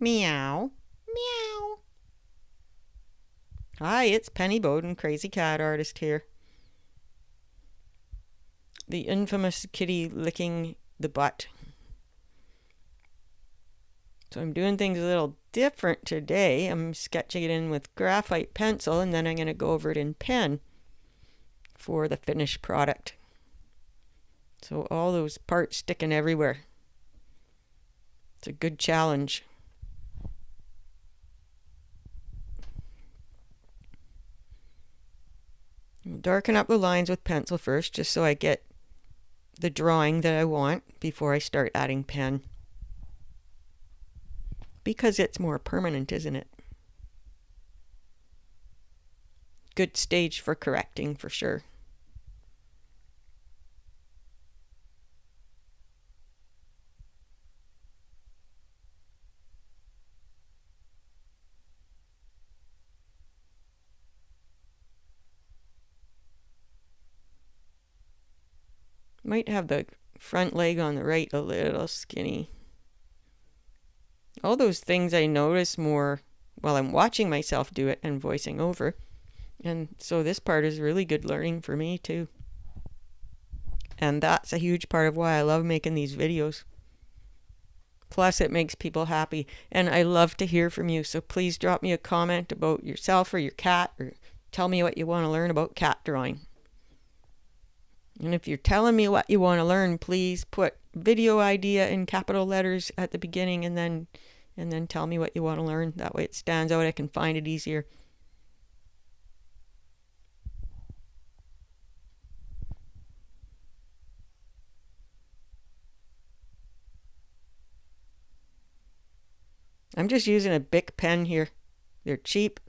Meow. Meow. Hi, it's Penny Bowden, Crazy Cat Artist here. The infamous kitty licking the butt. So I'm doing things a little different today. I'm sketching it in with graphite pencil, and then I'm going to go over it in pen for the finished product. So all those parts sticking everywhere. It's a good challenge. I'll darken up the lines with pencil first, just so I get the drawing that I want before I start adding pen. Because it's more permanent, isn't it? Good stage for correcting, for sure. Might have the front leg on the right a little skinny. All those things I notice more while I'm watching myself do it and voicing over. And so this part is really good learning for me too. And that's a huge part of why I love making these videos. Plus it makes people happy, and I love to hear from you, so please drop me a comment about yourself or your cat, or tell me what you want to learn about cat drawing. And if you're telling me what you want to learn, please put video idea in capital letters at the beginning, and then tell me what you want to learn. That way it stands out, I can find it easier. I'm just using a Bic pen here. They're cheap.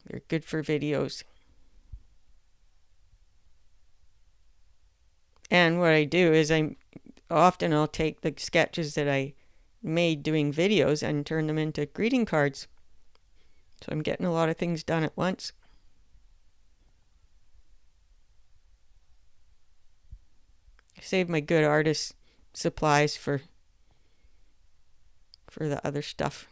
They're good for videos. And what I do is I'll take the sketches that I made doing videos and turn them into greeting cards. So I'm getting a lot of things done at once. Save my good artist supplies for the other stuff.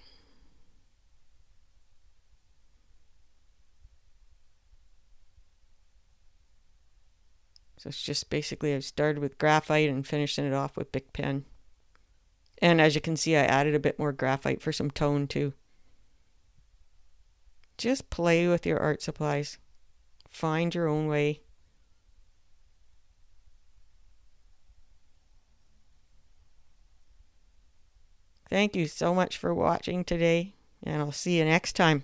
So it's just basically I've started with graphite and finishing it off with Bic pen. And as you can see, I added a bit more graphite for some tone too. Just play with your art supplies. Find your own way. Thank you so much for watching today, and I'll see you next time.